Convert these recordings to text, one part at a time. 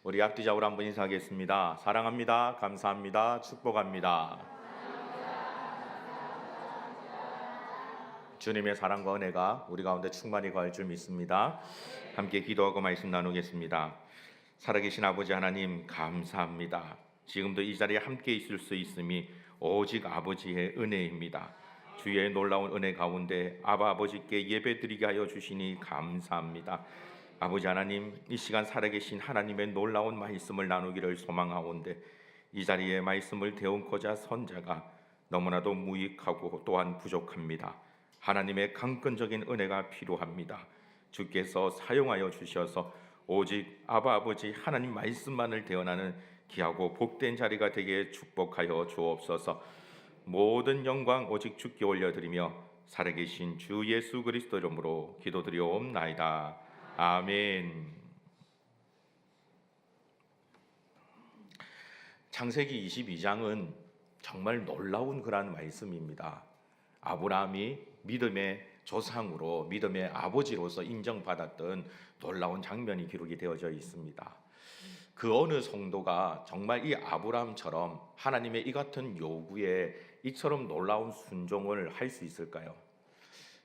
우리 앞뒤적으로 한번 인사하겠습니다. 사랑합니다. 감사합니다. 축복합니다. 주님의 사랑과 은혜가 우리 가운데 충만히 거할 줄 믿습니다. 함께 기도하고 말씀 나누겠습니다. 살아계신 아버지 하나님 감사합니다. 지금도 이 자리에 함께 있을 수 있음이 오직 아버지의 은혜입니다. 주의 놀라운 은혜 가운데 아버지께 예배드리게 하여 주시니 감사합니다. 아버지 하나님, 이 시간 살아계신 하나님의 놀라운 말씀을 나누기를 소망하온데 이 자리에 말씀을 대언고자 선자가 너무나도 무익하고 또한 부족합니다. 하나님의 강권적인 은혜가 필요합니다. 주께서 사용하여 주셔서 오직 아버지 하나님 말씀만을 대언하는 귀하고 복된 자리가 되게 축복하여 주옵소서. 모든 영광 오직 주께 올려드리며 살아계신 주 예수 그리스도 이름으로 기도드리옵나이다. 아멘. 창세기 22장은 정말 놀라운 그런 말씀입니다. 아브라함이 믿음의 조상으로 믿음의 아버지로서 인정받았던 놀라운 장면이 기록이 되어져 있습니다. 그 어느 성도가 정말 이 아브라함처럼 하나님의 이 같은 요구에 이처럼 놀라운 순종을 할 수 있을까요?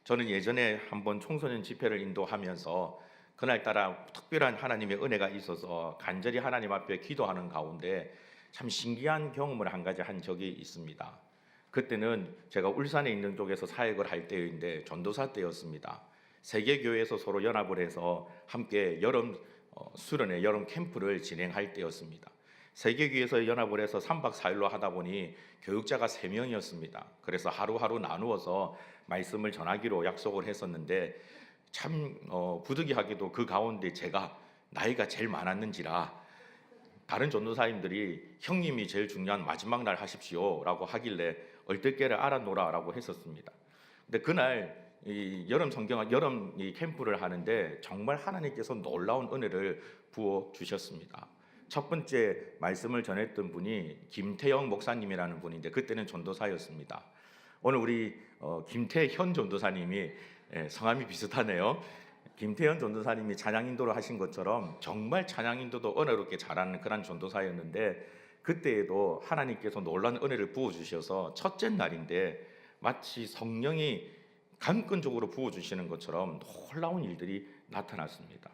저는 예전에 한번 청소년 집회를 인도하면서 그날따라 특별한 하나님의 은혜가 있어서 간절히 하나님 앞에 기도하는 가운데 참 신기한 경험을 한 가지 한 적이 있습니다. 그때는 제가 울산에 있는 쪽에서 사역을 할 때인데 전도사 때였습니다. 세계교회에서 서로 연합을 해서 함께 여름 수련회 여름 캠프를 진행할 때였습니다. 세계교회에서 연합을 해서 3박 4일로 하다 보니 교육자가 3명이었습니다. 그래서 하루하루 나누어서 말씀을 전하기로 약속을 했었는데 참 부득이하게도 그 가운데 제가 나이가 제일 많았는지라 다른 전도사님들이 형님이 제일 중요한 마지막 날 하십시오 라고 하길래 얼떨결에 알아노라 라고 했었습니다. 근데 그날 이 여름 이 캠프를 하는데 정말 하나님께서 놀라운 은혜를 부어 주셨습니다. 첫 번째 말씀을 전했던 분이 김태영 목사님이라는 분인데 그때는 전도사였습니다. 오늘 우리 김태현 전도사님이 성함이 비슷하네요. 김태현 전도사님이 찬양 인도를 하신 것처럼 정말 찬양 인도도 은혜롭게 잘하는 그런 전도사였는데 그때에도 하나님께서 놀라운 은혜를 부어주셔서 첫째 날인데 마치 성령이 강권적으로 부어주시는 것처럼 놀라운 일들이 나타났습니다.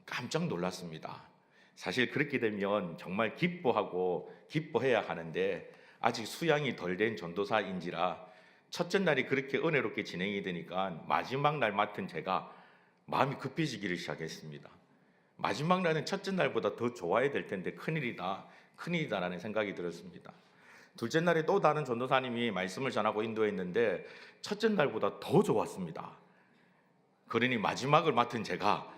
깜짝 놀랐습니다. 사실 그렇게 되면 정말 기뻐하고 기뻐해야 하는데 아직 수양이 덜 된 전도사인지라 첫째 날이 그렇게 은혜롭게 진행이 되니까 마지막 날 맡은 제가 마음이 급해지기를 시작했습니다. 마지막 날은 첫째 날보다 더 좋아야 될 텐데 큰일이다라는 생각이 들었습니다. 둘째 날에 또 다른 전도사님이 말씀을 전하고 인도했는데 첫째 날보다 더 좋았습니다. 그러니 마지막을 맡은 제가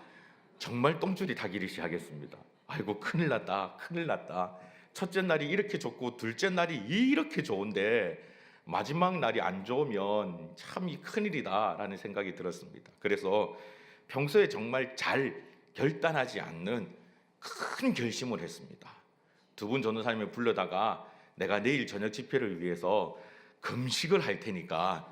정말 똥줄이 타기를 시작했습니다. 아이고 큰일 났다. 첫째 날이 이렇게 좋고 둘째 날이 이렇게 좋은데 마지막 날이 안 좋으면 참 큰일이다라는 생각이 들었습니다. 그래서 평소에 정말 잘 결단하지 않는 큰 결심을 했습니다. 두 분 전도사님을 불러다가 내가 내일 저녁 집회를 위해서 금식을 할 테니까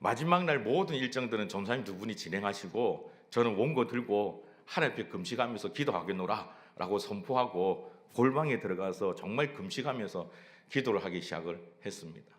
마지막 날 모든 일정들은 전도사님 두 분이 진행하시고 저는 원고 들고 하나님 앞에 금식하면서 기도하겠노라 라고 선포하고 골방에 들어가서 정말 금식하면서 기도를 하기 시작을 했습니다.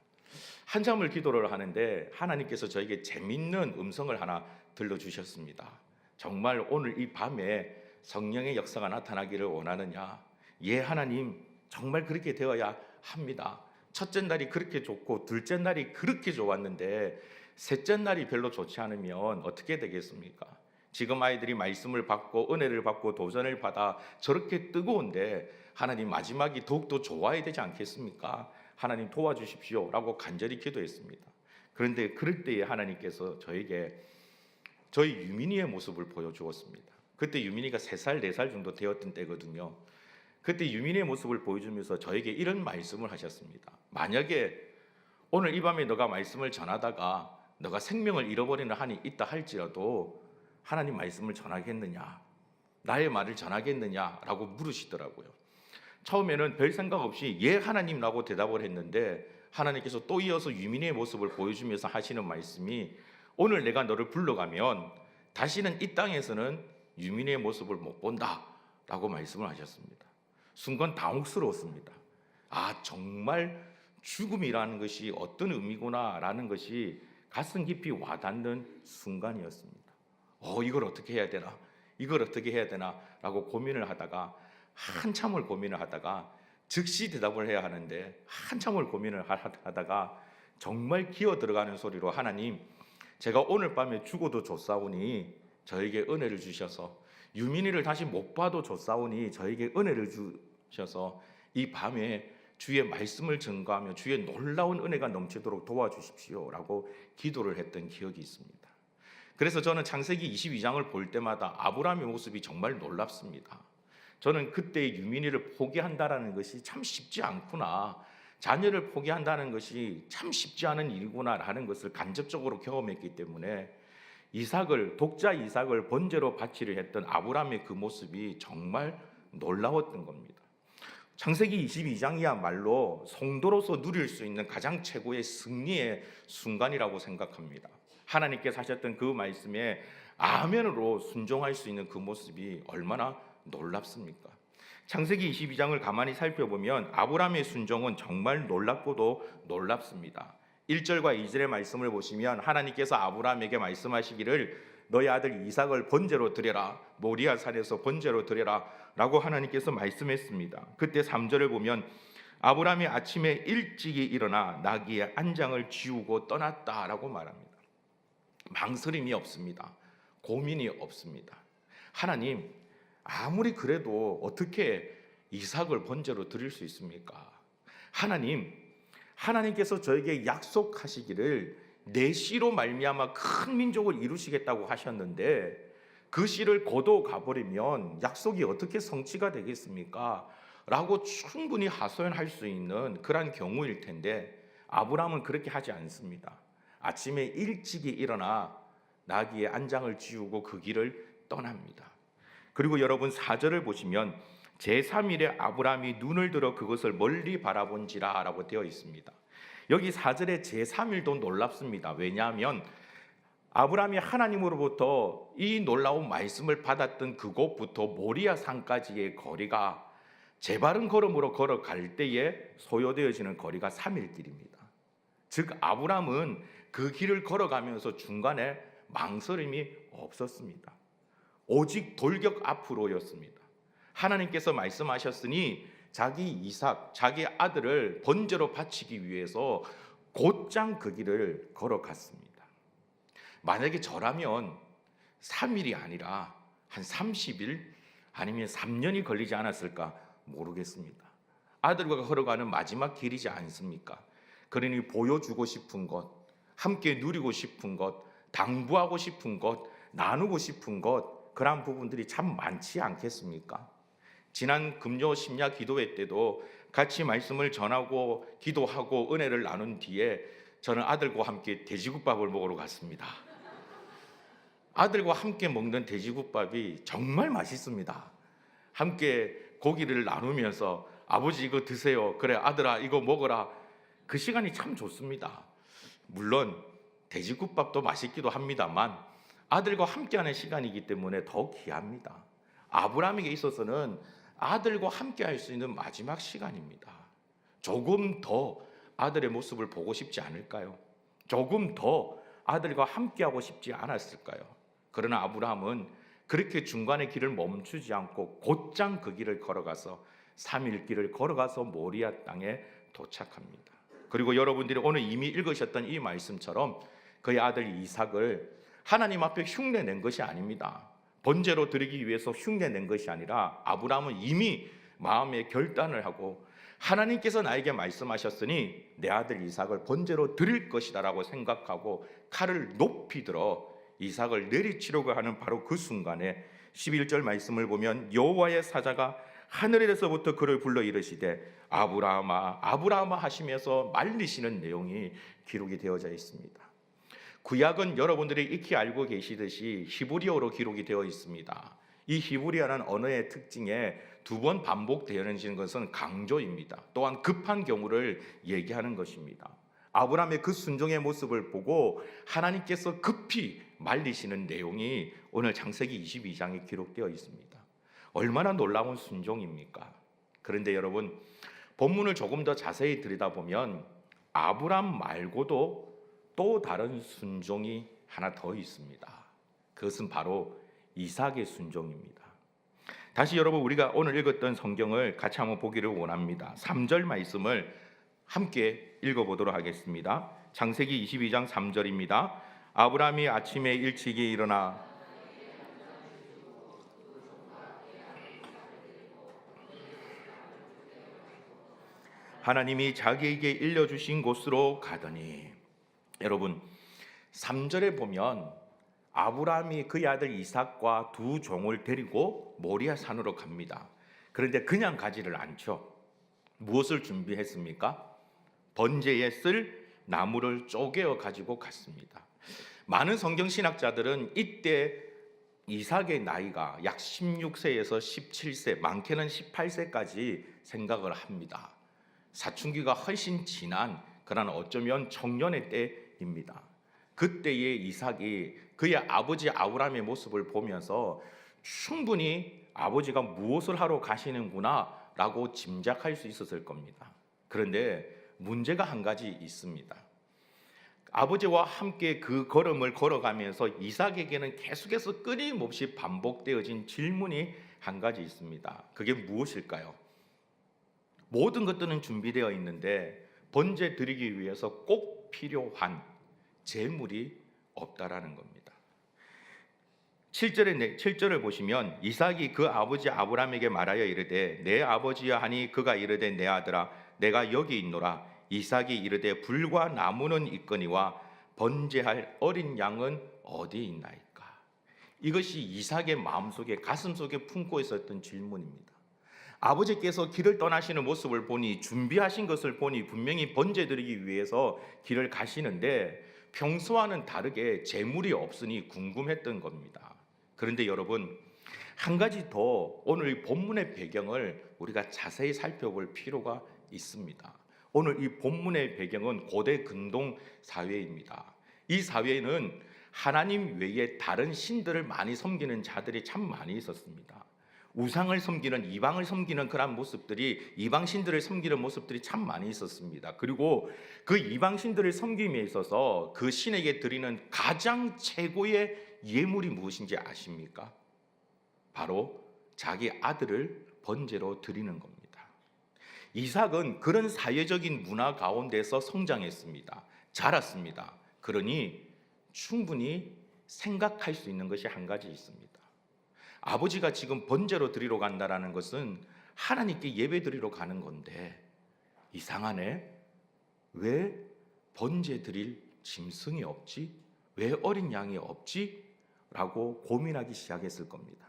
한참을 기도를 하는데 하나님께서 저에게 재밌는 음성을 하나 들려주셨습니다. 정말 오늘 이 밤에 성령의 역사가 나타나기를 원하느냐? 예, 하나님 정말 그렇게 되어야 합니다. 첫째 날이 그렇게 좋고 둘째 날이 그렇게 좋았는데 셋째 날이 별로 좋지 않으면 어떻게 되겠습니까? 지금 아이들이 말씀을 받고 은혜를 받고 도전을 받아 저렇게 뜨거운데 하나님 마지막이 더욱더 좋아야 되지 않겠습니까? 하나님 도와주십시오 라고 간절히 기도했습니다. 그런데 그럴 때에 하나님께서 저에게 저희 유민이의 모습을 보여주었습니다. 그때 유민이가 3살, 4살 정도 되었던 때거든요. 그때 유민이의 모습을 보여주면서 저에게 이런 말씀을 하셨습니다. 만약에 오늘 이 밤에 너가 말씀을 전하다가 너가 생명을 잃어버리는 한이 있다 할지라도 하나님 말씀을 전하겠느냐? 나의 말을 전하겠느냐라고 물으시더라고요. 처음에는 별 생각 없이 예 하나님라고 대답을 했는데 하나님께서 또 이어서 유민의 모습을 보여주면서 하시는 말씀이 오늘 내가 너를 불러가면 다시는 이 땅에서는 유민의 모습을 못 본다 라고 말씀을 하셨습니다. 순간 당혹스러웠습니다. 정말 죽음이라는 것이 어떤 의미구나 라는 것이 가슴 깊이 와닿는 순간이었습니다. 이걸 어떻게 해야 되나? 이걸 어떻게 해야 되나? 라고 고민을 하다가 한참을 고민을 하다가 즉시 대답을 해야 하는데 한참을 고민을 하다가 정말 기어 들어가는 소리로 하나님, 제가 오늘 밤에 죽어도 좋사오니 저에게 은혜를 주셔서 유민이를 다시 못 봐도 좋사오니 저에게 은혜를 주셔서 이 밤에 주의 말씀을 증거하며 주의 놀라운 은혜가 넘치도록 도와주십시오 라고 기도를 했던 기억이 있습니다. 그래서 저는 창세기 22장을 볼 때마다 아브라함의 모습이 정말 놀랍습니다. 저는 그때 유민이를 포기한다는 것이 참 쉽지 않구나, 자녀를 포기한다는 것이 참 쉽지 않은 일이구나 라는 것을 간접적으로 경험했기 때문에 독자 이삭을 번제로 바치려 했던 아브라함의 그 모습이 정말 놀라웠던 겁니다. 창세기 22장이야말로 성도로서 누릴 수 있는 가장 최고의 승리의 순간이라고 생각합니다. 하나님께서 하셨던 그 말씀에 아멘으로 순종할 수 있는 그 모습이 얼마나 놀랍습니까? 창세기 22장을 가만히 살펴보면 아브라함의 순종은 정말 놀랍고도 놀랍습니다. 1절과 2절의 말씀을 보시면 하나님께서 아브라함에게 말씀하시기를 너희 아들 이삭을 번제로 드려라, 모리아 산에서 번제로 드려라 라고 하나님께서 말씀했습니다. 그때 3절을 보면 아브라함이 아침에 일찍이 일어나 나귀의 안장을 지우고 떠났다라고 말합니다. 망설임이 없습니다. 고민이 없습니다. 하나님, 아무리 그래도 어떻게 이삭을 번제로 드릴 수 있습니까? 하나님께서 저에게 약속하시기를 내 씨로 말미암아 큰 민족을 이루시겠다고 하셨는데 그 씨를 거둬 가버리면 약속이 어떻게 성취가 되겠습니까? 라고 충분히 하소연할 수 있는 그런 경우일 텐데 아브라함은 그렇게 하지 않습니다. 아침에 일찍이 일어나 나귀의 안장을 지우고 그 길을 떠납니다. 그리고 여러분 4절을 보시면 제3일에 아브라함이 눈을 들어 그것을 멀리 바라본지라 라고 되어 있습니다. 여기 4절의 제3일도 놀랍습니다. 왜냐하면 아브라함이 하나님으로부터 이 놀라운 말씀을 받았던 그곳부터 모리아 산까지의 거리가 제바른 걸음으로 걸어갈 때에 소요되어지는 거리가 3일 길입니다. 즉 아브라함은 그 길을 걸어가면서 중간에 망설임이 없었습니다. 오직 돌격 앞으로였습니다. 하나님께서 말씀하셨으니 자기 이삭, 자기 아들을 번제로 바치기 위해서 곧장 그 길을 걸어갔습니다. 만약에 저라면 3일이 아니라 한 30일 아니면 3년이 걸리지 않았을까 모르겠습니다. 아들과 걸어가는 마지막 길이지 않습니까? 그러니 보여주고 싶은 것, 함께 누리고 싶은 것, 당부하고 싶은 것, 나누고 싶은 것, 그런 부분들이 참 많지 않겠습니까? 지난 금요 심야 기도회 때도 같이 말씀을 전하고 기도하고 은혜를 나눈 뒤에 저는 아들과 함께 돼지국밥을 먹으러 갔습니다. 아들과 함께 먹는 돼지국밥이 정말 맛있습니다. 함께 고기를 나누면서 아버지 이거 드세요, 그래 아들아 이거 먹어라, 그 시간이 참 좋습니다. 물론 돼지국밥도 맛있기도 합니다만 아들과 함께하는 시간이기 때문에 더 귀합니다. 아브라함에게 있어서는 아들과 함께할 수 있는 마지막 시간입니다. 조금 더 아들의 모습을 보고 싶지 않을까요? 조금 더 아들과 함께하고 싶지 않았을까요? 그러나 아브라함은 그렇게 중간에 길을 멈추지 않고 곧장 그 길을 걸어가서 3일 길을 걸어가서 모리아 땅에 도착합니다. 그리고 여러분들이 오늘 이미 읽으셨던 이 말씀처럼 그의 아들 이삭을 하나님 앞에 흉내낸 것이 아닙니다. 번제로 드리기 위해서 흉내낸 것이 아니라 아브라함은 이미 마음에 결단을 하고 하나님께서 나에게 말씀하셨으니 내 아들 이삭을 번제로 드릴 것이다 라고 생각하고 칼을 높이 들어 이삭을 내리치려고 하는 바로 그 순간에 11절 말씀을 보면 여호와의 사자가 하늘에서부터 그를 불러 이르시되 아브라함아 아브라함아 하시면서 말리시는 내용이 기록이 되어져 있습니다. 구약은 여러분들이 익히 알고 계시듯이 히브리어로 기록이 되어 있습니다. 이 히브리어라는 언어의 특징에 두 번 반복되어지는 것은 강조입니다. 또한 급한 경우를 얘기하는 것입니다. 아브라함의 그 순종의 모습을 보고 하나님께서 급히 말리시는 내용이 오늘 창세기 22장에 기록되어 있습니다. 얼마나 놀라운 순종입니까? 그런데 여러분, 본문을 조금 더 자세히 들여다보면 아브람 말고도 또 다른 순종이 하나 더 있습니다. 그것은 바로 이삭의 순종입니다. 다시 여러분, 우리가 오늘 읽었던 성경을 같이 한번 보기를 원합니다. 3절 말씀을 함께 읽어보도록 하겠습니다. 창세기 22장 3절입니다. 아브람이 아침에 일찍이 일어나 하나님이 자기에게 일러주신 곳으로 가더니, 여러분 3절에 보면 아브라함이 그의 아들 이삭과 두 종을 데리고 모리아 산으로 갑니다. 그런데 그냥 가지를 않죠. 무엇을 준비했습니까? 번제에 쓸 나무를 쪼개어 가지고 갔습니다. 많은 성경 신학자들은 이때 이삭의 나이가 약 16세에서 17세, 많게는 18세까지 생각을 합니다. 사춘기가 훨씬 지난 그런 어쩌면 청년의 때입니다. 그때의 이삭이 그의 아버지 아브라함의 모습을 보면서 충분히 아버지가 무엇을 하러 가시는구나 라고 짐작할 수 있었을 겁니다. 그런데 문제가 한 가지 있습니다. 아버지와 함께 그 걸음을 걸어가면서 이삭에게는 계속해서 끊임없이 반복되어진 질문이 한 가지 있습니다. 그게 무엇일까요? 모든 것들은 준비되어 있는데 번제 드리기 위해서 꼭 필요한 재물이 없다라는 겁니다. 7절을 보시면 이삭이 그 아버지 아브라함에게 말하여 이르되 내 아버지여 하니 그가 이르되 내 아들아 내가 여기 있노라. 이삭이 이르되 불과 나무는 있거니와 번제할 어린 양은 어디 있나이까. 이것이 이삭의 마음속에 가슴속에 품고 있었던 질문입니다. 아버지께서 길을 떠나시는 모습을 보니, 준비하신 것을 보니 분명히 번제 드리기 위해서 길을 가시는데 평소와는 다르게 재물이 없으니 궁금했던 겁니다. 그런데 여러분, 한 가지 더 오늘 이 본문의 배경을 우리가 자세히 살펴볼 필요가 있습니다. 오늘 이 본문의 배경은 고대 근동 사회입니다. 이 사회에는 하나님 외에 다른 신들을 많이 섬기는 자들이 참 많이 있었습니다. 우상을 섬기는, 이방을 섬기는 그런 모습들이, 이방 신들을 섬기는 모습들이 참 많이 있었습니다. 그리고 그 이방 신들을 섬김에 있어서 그 신에게 드리는 가장 최고의 예물이 무엇인지 아십니까? 바로 자기 아들을 번제로 드리는 겁니다. 이삭은 그런 사회적인 문화 가운데서 성장했습니다. 자랐습니다. 그러니 충분히 생각할 수 있는 것이 한 가지 있습니다. 아버지가 지금 번제로 드리러 간다라는 것은 하나님께 예배 드리러 가는 건데 이상하네. 왜 번제 드릴 짐승이 없지? 왜 어린 양이 없지? 라고 고민하기 시작했을 겁니다.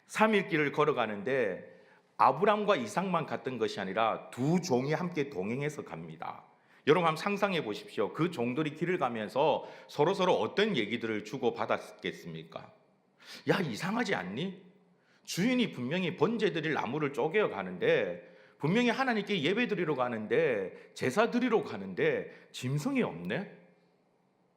3일 길을 걸어가는데 아브람과 이삭만 갔던 것이 아니라 두 종이 함께 동행해서 갑니다. 여러분 한번 상상해 보십시오. 그 종들이 길을 가면서 서로서로 어떤 얘기들을 주고받았겠습니까? 야, 이상하지 않니? 주인이 분명히 번제 드릴 나무를 쪼개어 가는데, 분명히 하나님께 예배 드리러 가는데, 제사 드리러 가는데 짐승이 없네?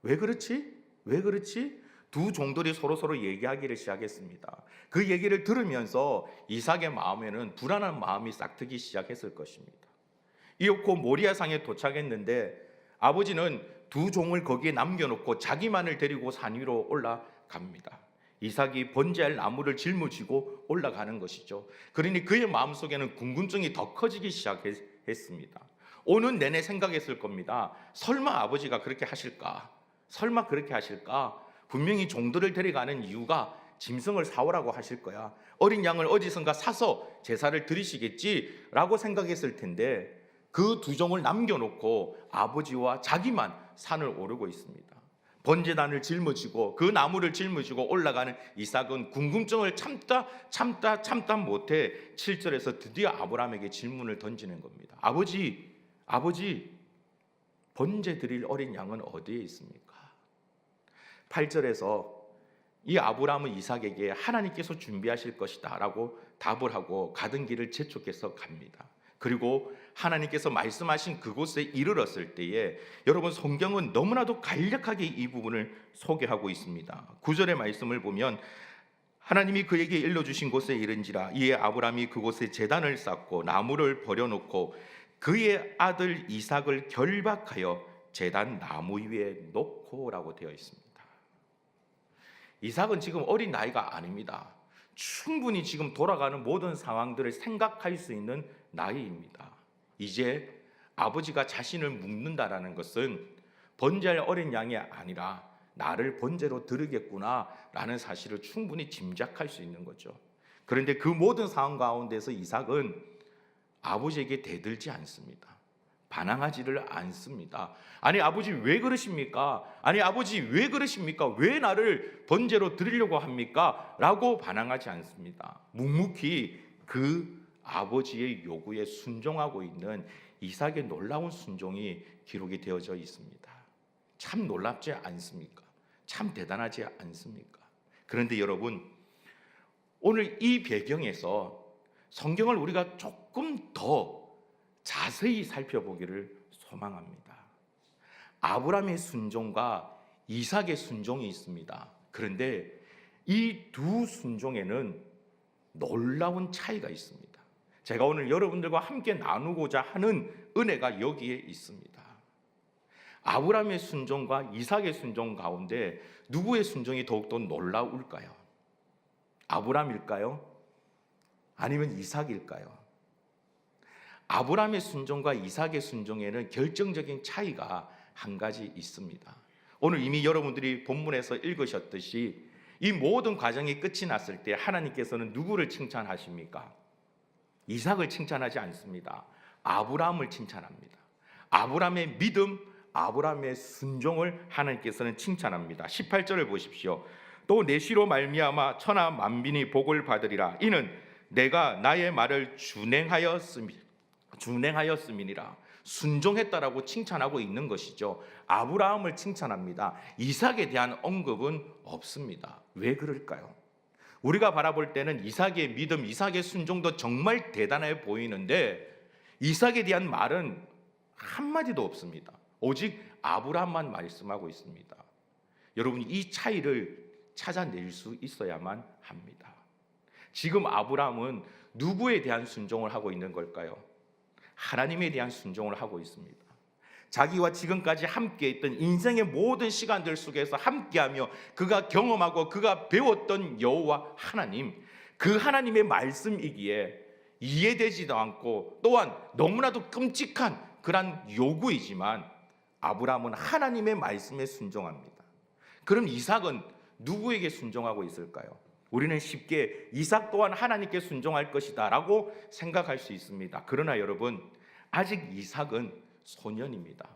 왜 그렇지? 왜 그렇지? 두 종들이 서로서로 얘기하기를 시작했습니다. 그 얘기를 들으면서 이삭의 마음에는 불안한 마음이 싹트기 시작했을 것입니다. 이윽고 모리아산에 도착했는데 아버지는 두 종을 거기에 남겨놓고 자기만을 데리고 산 위로 올라갑니다. 이삭이 번제할 나무를 짊어지고 올라가는 것이죠. 그러니 그의 마음속에는 궁금증이 더 커지기 시작했습니다. 오는 내내 생각했을 겁니다. 설마 아버지가 그렇게 하실까? 설마 그렇게 하실까? 분명히 종들을 데려가는 이유가 짐승을 사오라고 하실 거야. 어린 양을 어디선가 사서 제사를 드리시겠지라고 생각했을 텐데 그 두 종을 남겨놓고 아버지와 자기만 산을 오르고 있습니다. 번제단을 짊어지고 그 나무를 짊어지고 올라가는 이삭은 궁금증을 참다 못해 7절에서 드디어 아브라함에게 질문을 던지는 겁니다. 아버지, 번제 드릴 어린 양은 어디에 있습니까? 8절에서 이 아브라함은 이삭에게 하나님께서 준비하실 것이다 라고 답을 하고 가던 길을 재촉해서 갑니다. 그리고 하나님께서 말씀하신 그곳에 이르렀을 때에 여러분 성경은 너무나도 간략하게 이 부분을 소개하고 있습니다. 9절의 말씀을 보면 하나님이 그에게 일러주신 곳에 이른지라. 이에 아브라함이 그곳에 제단을 쌓고 나무를 버려놓고 그의 아들 이삭을 결박하여 제단 나무 위에 놓고라고 되어 있습니다. 이삭은 지금 어린 나이가 아닙니다. 충분히 지금 돌아가는 모든 상황들을 생각할 수 있는 나이입니다. 이제 아버지가 자신을 묶는다라는 것은 번제할 어린 양이 아니라 나를 번제로 드리겠구나라는 사실을 충분히 짐작할 수 있는 거죠. 그런데 그 모든 상황 가운데서 이삭은 아버지에게 대들지 않습니다. 반항하지를 않습니다. 아니 아버지 왜 그러십니까? 아니 아버지 왜 그러십니까? 왜 나를 번제로 드리려고 합니까? 라고 반항하지 않습니다. 묵묵히 그 아버지의 요구에 순종하고 있는 이삭의 놀라운 순종이 기록이 되어져 있습니다. 참 놀랍지 않습니까? 참 대단하지 않습니까? 그런데 여러분, 오늘 이 배경에서 성경을 우리가 조금 더 자세히 살펴보기를 소망합니다. 아브라함의 순종과 이삭의 순종이 있습니다. 그런데 이 두 순종에는 놀라운 차이가 있습니다. 제가 오늘 여러분들과 함께 나누고자 하는 은혜가 여기에 있습니다. 아브라함의 순종과 이삭의 순종 가운데 누구의 순종이 더욱더 놀라울까요? 아브라함일까요? 아니면 이삭일까요? 아브라함의 순종과 이삭의 순종에는 결정적인 차이가 한 가지 있습니다. 오늘 이미 여러분들이 본문에서 읽으셨듯이 이 모든 과정이 끝이 났을 때 하나님께서는 누구를 칭찬하십니까? 이삭을 칭찬하지 않습니다. 아브라함을 칭찬합니다. 아브라함의 믿음, 아브라함의 순종을 하나님께서는 칭찬합니다. 18절을 보십시오. 또 내 시로 말미암아 천하 만민이 복을 받으리라. 이는 내가 나의 말을 준행하였음이니라. 순종했다라고 칭찬하고 있는 것이죠. 아브라함을 칭찬합니다. 이삭에 대한 언급은 없습니다. 왜 그럴까요? 우리가 바라볼 때는 이삭의 믿음, 이삭의 순종도 정말 대단해 보이는데 이삭에 대한 말은 한마디도 없습니다. 오직 아브라함만 말씀하고 있습니다. 여러분, 이 차이를 찾아낼 수 있어야만 합니다. 지금 아브라함은 누구에 대한 순종을 하고 있는 걸까요? 하나님에 대한 순종을 하고 있습니다. 자기와 지금까지 함께 있던 인생의 모든 시간들 속에서 함께하며 그가 경험하고 그가 배웠던 여호와 하나님, 그 하나님의 말씀이기에 이해되지도 않고 또한 너무나도 끔찍한 그런 요구이지만 아브라함은 하나님의 말씀에 순종합니다. 그럼 이삭은 누구에게 순종하고 있을까요? 우리는 쉽게 이삭 또한 하나님께 순종할 것이다 라고 생각할 수 있습니다. 그러나 여러분, 아직 이삭은 소년입니다.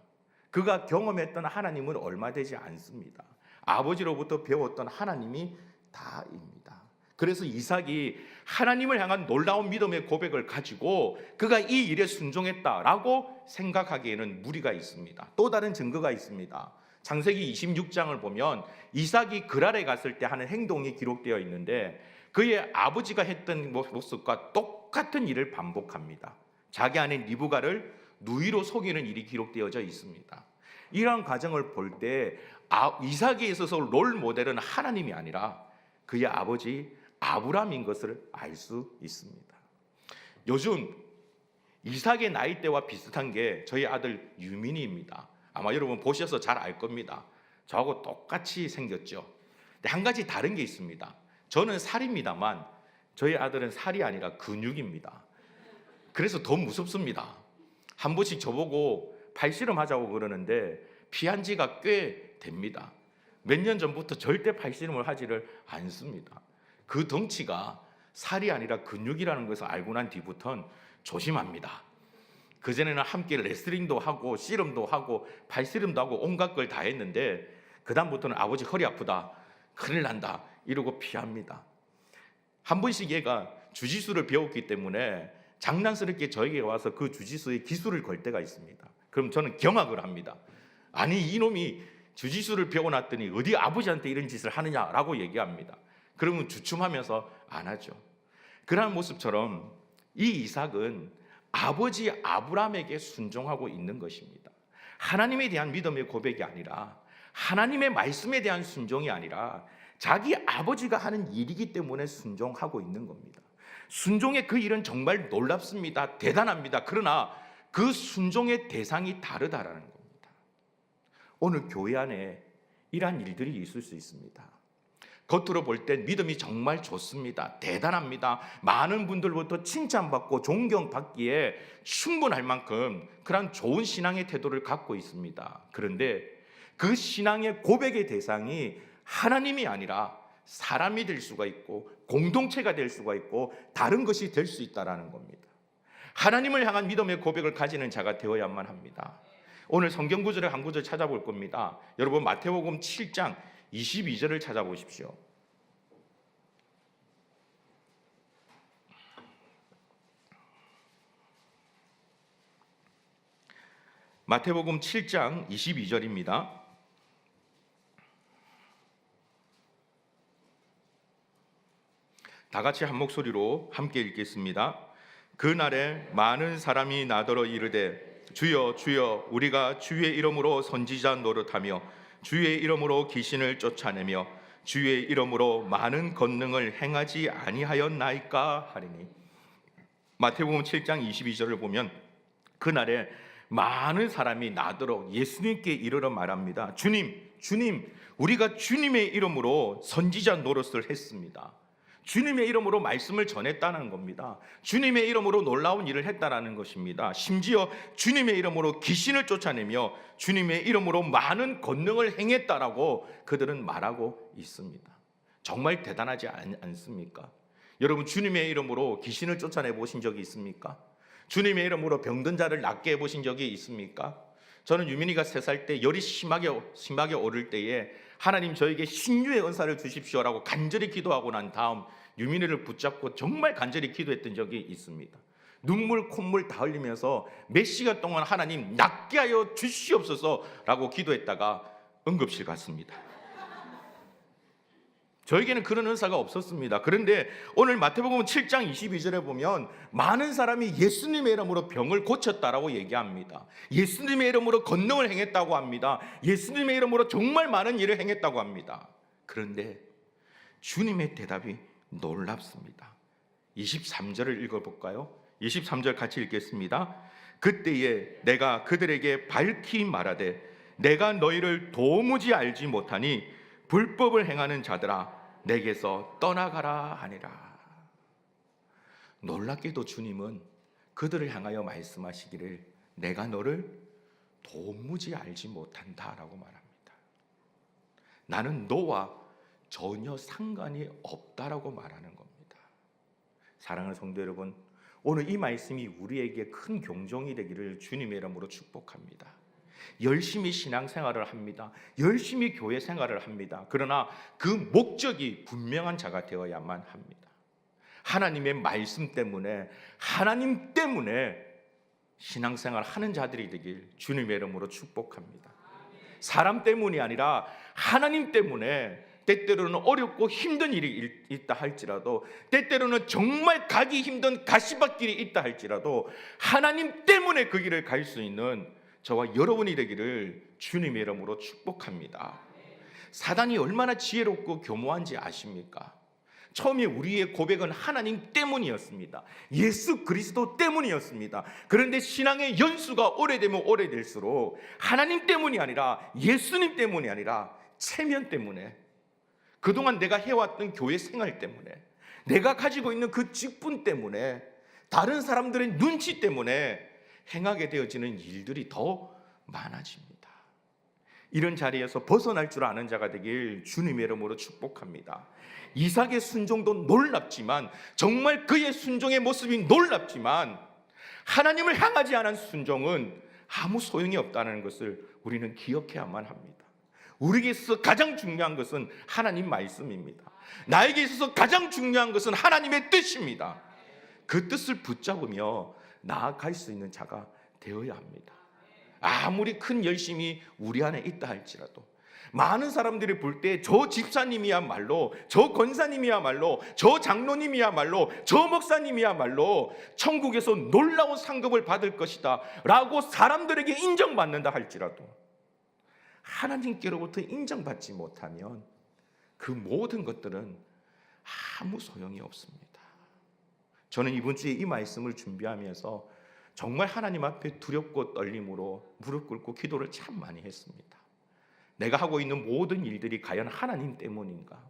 그가 경험했던 하나님은 얼마 되지 않습니다. 아버지로부터 배웠던 하나님이 다입니다. 그래서 이삭이 하나님을 향한 놀라운 믿음의 고백을 가지고 그가 이 일에 순종했다라고 생각하기에는 무리가 있습니다. 또 다른 증거가 있습니다. 창세기 26장을 보면 이삭이 그랄에 갔을 때 하는 행동이 기록되어 있는데 그의 아버지가 했던 모습과 똑같은 일을 반복합니다. 자기 아내 리브가를 누이로 속이는 일이 기록되어져 있습니다. 이러한 과정을 볼 때 이삭에 있어서 롤 모델은 하나님이 아니라 그의 아버지 아브라함인 것을 알 수 있습니다. 요즘 이삭의 나이대와 비슷한 게 저희 아들 유민이입니다. 아마 여러분 보셔서 잘 알 겁니다. 저하고 똑같이 생겼죠. 근데 한 가지 다른 게 있습니다. 저는 살입니다만 저희 아들은 살이 아니라 근육입니다. 그래서 더 무섭습니다. 한 번씩 저보고 팔씨름하자고 그러는데 피한 지가 꽤 됩니다. 몇 년 전부터 절대 팔씨름을 하지를 않습니다. 그 덩치가 살이 아니라 근육이라는 것을 알고 난 뒤부터는 조심합니다. 그전에는 함께 레슬링도 하고 씨름도 하고 팔씨름도 하고 온갖 걸 다 했는데 그 다음부터는 아버지 허리 아프다, 큰일 난다 이러고 피합니다. 한 번씩 얘가 주짓수를 배웠기 때문에 장난스럽게 저에게 와서 그 주짓수의 기술을 걸 때가 있습니다. 그럼 저는 경악을 합니다. 아니 이놈이 주짓수를 배워놨더니 어디 아버지한테 이런 짓을 하느냐라고 얘기합니다. 그러면 주춤하면서 안 하죠. 그러한 모습처럼 이 이삭은 아버지 아브라함에게 순종하고 있는 것입니다. 하나님에 대한 믿음의 고백이 아니라 하나님의 말씀에 대한 순종이 아니라 자기 아버지가 하는 일이기 때문에 순종하고 있는 겁니다. 순종의 그 일은 정말 놀랍습니다. 대단합니다. 그러나 그 순종의 대상이 다르다라는 겁니다. 오늘 교회 안에 이러한 일들이 있을 수 있습니다. 겉으로 볼 때 믿음이 정말 좋습니다. 대단합니다. 많은 분들부터 칭찬받고 존경받기에 충분할 만큼 그런 좋은 신앙의 태도를 갖고 있습니다. 그런데 그 신앙의 고백의 대상이 하나님이 아니라 사람이 될 수가 있고 공동체가 될 수가 있고 다른 것이 될 수 있다는 겁니다. 하나님을 향한 믿음의 고백을 가지는 자가 되어야만 합니다. 오늘 성경 구절을 한 구절 찾아볼 겁니다. 여러분 마태복음 7장 22절을 찾아보십시오. 마태복음 7장 22절입니다. 다 같이 한 목소리로 함께 읽겠습니다. 그날에 많은 사람이 나더러 이르되 주여 주여 우리가 주의 이름으로 선지자 노릇하며 주의 이름으로 귀신을 쫓아내며 주의 이름으로 많은 권능을 행하지 아니하였나이까 하리니. 마태복음 7장 22절을 보면 그날에 많은 사람이 나더러 예수님께 이르러 말합니다. 주님 우리가 주님의 이름으로 선지자 노릇을 했습니다. 주님의 이름으로 말씀을 전했다는 겁니다. 주님의 이름으로 놀라운 일을 했다라는 것입니다. 심지어 주님의 이름으로 귀신을 쫓아내며 주님의 이름으로 많은 권능을 행했다라고 그들은 말하고 있습니다. 정말 대단하지 않습니까? 여러분 심의 이름으로 귀신을 쫓아내 보신 적이 있습니까? 주님의 이름으로 병든 자를 낫게 해보신 적이 있습니까? 저는 유민이가 3살 때 열이 심하게 오를 때에 하나님 저에게 신유의 은사를 주십시오라고 간절히 기도하고 난 다음 유민이를 붙잡고 정말 간절히 기도했던 적이 있습니다. 눈물 콧물 다 흘리면서 몇 시간 동안 하나님 낫게 하여 주시옵소서라고 기도했다가 응급실 갔습니다. 저에게는 그런 은사가 없었습니다. 그런데 오늘 마태복음 7장 22절에 보면 많은 사람이 예수님의 이름으로 병을 고쳤다라고 얘기합니다. 예수님의 이름으로 권능을 행했다고 합니다. 예수님의 이름으로 정말 많은 일을 행했다고 합니다. 그런데 주님의 대답이 놀랍습니다. 23절을 읽어볼까요? 23절 같이 읽겠습니다. 그때에 내가 그들에게 밝히 말하되 내가 너희를 도무지 알지 못하니 불법을 행하는 자들아 내게서 떠나가라 하니라. 놀랍게도 주님은 그들을 향하여 말씀하시기를 내가 너를 도무지 알지 못한다라고 말합니다. 나는 너와 전혀 상관이 없다라고 말하는 겁니다. 사랑하는 성도 여러분, 오늘 이 말씀이 우리에게 큰 경종이 되기를 주님의 이름으로 축복합니다. 열심히 신앙생활을 합니다. 열심히 교회 생활을 합니다. 그러나 그 목적이 분명한 자가 되어야만 합니다. 하나님의 말씀 때문에 하나님 때문에 신앙생활 하는 자들이 되길 주님의 이름으로 축복합니다. 사람 때문이 아니라 하나님 때문에 때때로는 어렵고 힘든 일이 있다 할지라도 때때로는 정말 가기 힘든 가시밭길이 있다 할지라도 하나님 때문에 그 길을 갈 수 있는 저와 여러분이 되기를 주님의 이름으로 축복합니다. 사단이 얼마나 지혜롭고 교모한지 아십니까? 처음에 우리의 고백은 하나님 때문이었습니다. 예수 그리스도 때문이었습니다. 그런데 신앙의 연수가 오래되면 오래될수록 하나님 때문이 아니라 예수님 때문이 아니라 체면 때문에, 그동안 내가 해왔던 교회 생활 때문에, 내가 가지고 있는 그 직분 때문에, 다른 사람들의 눈치 때문에 행하게 되어지는 일들이 더 많아집니다. 이런 자리에서 벗어날 줄 아는 자가 되길 주님의 이름으로 축복합니다. 이삭의 순종도 놀랍지만, 정말 그의 순종의 모습이 놀랍지만 하나님을 향하지 않은 순종은 아무 소용이 없다는 것을 우리는 기억해야만 합니다. 우리에게 있어서 가장 중요한 것은 하나님 말씀입니다. 나에게 있어서 가장 중요한 것은 하나님의 뜻입니다. 그 뜻을 붙잡으며 나아갈 수 있는 자가 되어야 합니다. 아무리 큰 열심이 우리 안에 있다 할지라도, 많은 사람들이 볼 때 저 집사님이야말로, 저 권사님이야말로, 저 장로님이야말로, 저 목사님이야말로 천국에서 놀라운 상급을 받을 것이다 라고 사람들에게 인정받는다 할지라도 하나님께로부터 인정받지 못하면 그 모든 것들은 아무 소용이 없습니다. 저는 이번 주에 이 말씀을 준비하면서 정말 하나님 앞에 두렵고 떨림으로 무릎 꿇고 기도를 참 많이 했습니다. 내가 하고 있는 모든 일들이 과연 하나님 때문인가?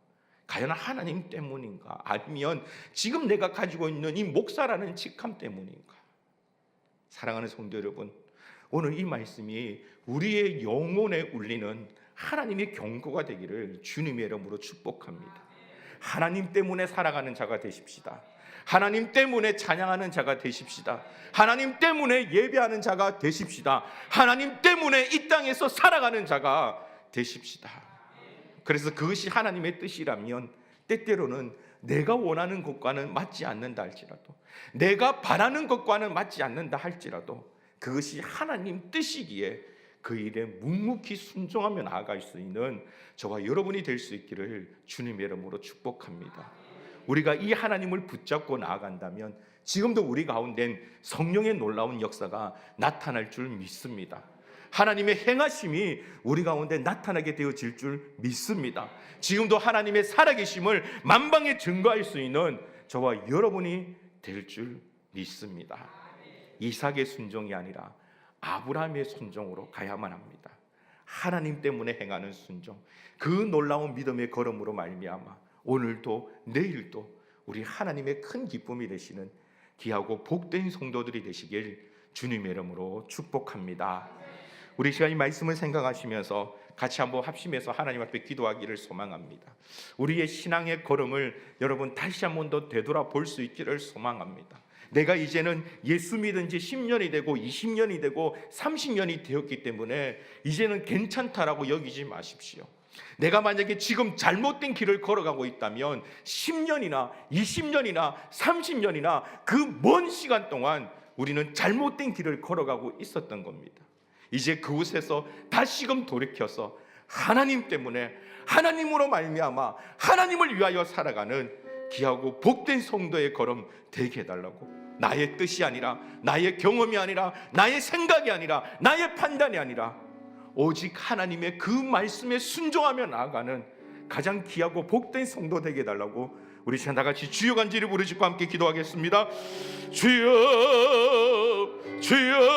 과연 하나님 때문인가? 아니면 지금 내가 가지고 있는 이 목사라는 직함 때문인가? 사랑하는 성도 여러분, 오늘 이 말씀이 우리의 영혼에 울리는 하나님의 경고가 되기를 주님의 이름으로 축복합니다. 하나님 때문에 살아가는 자가 되십시다. 하나님 때문에 찬양하는 자가 되십시다. 하나님 때문에 예배하는 자가 되십시다. 하나님 때문에 이 땅에서 살아가는 자가 되십시다. 그래서 그것이 하나님의 뜻이라면 때때로는 내가 원하는 것과는 맞지 않는다 할지라도, 내가 바라는 것과는 맞지 않는다 할지라도 그것이 하나님 뜻이기에 그 일에 묵묵히 순종하며 나아갈 수 있는 저와 여러분이 될 수 있기를 주님의 이름으로 축복합니다. 우리가 이 하나님을 붙잡고 나아간다면 지금도 우리 가운데는 성령의 놀라운 역사가 나타날 줄 믿습니다. 하나님의 행하심이 우리 가운데 나타나게 되어질 줄 믿습니다. 지금도 하나님의 살아계심을 만방에 증거할 수 있는 저와 여러분이 될 줄 믿습니다. 이삭의 순종이 아니라 아브라함의 순종으로 가야만 합니다. 하나님 때문에 행하는 순종, 그 놀라운 믿음의 걸음으로 말미암아 오늘도 내일도 우리 하나님의 큰 기쁨이 되시는 귀하고 복된 성도들이 되시길 주님의 이름으로 축복합니다. 우리 시간 이 말씀을 생각하시면서 같이 한번 합심해서 하나님 앞에 기도하기를 소망합니다. 우리의 신앙의 걸음을 여러분 다시 한번 더 되돌아볼 수 있기를 소망합니다. 내가 이제는 예수 믿은 지 10년이 되고 20년이 되고 30년이 되었기 때문에 이제는 괜찮다라고 여기지 마십시오. 내가 만약에 지금 잘못된 길을 걸어가고 있다면 10년이나 20년이나 30년이나 그 먼 시간 동안 우리는 잘못된 길을 걸어가고 있었던 겁니다. 이제 그곳에서 다시금 돌이켜서 하나님 때문에, 하나님으로 말미암아 하나님을 위하여 살아가는 귀하고 복된 성도의 걸음 되게 해달라고, 나의 뜻이 아니라, 나의 경험이 아니라, 나의 생각이 아니라, 나의 판단이 아니라 오직 하나님의 그 말씀에 순종하며 나아가는 가장 귀하고 복된 성도 되게 해달라고 우리 시간 다 같이 주여 간절히 부르짖고 함께 기도하겠습니다. 주여, 주여.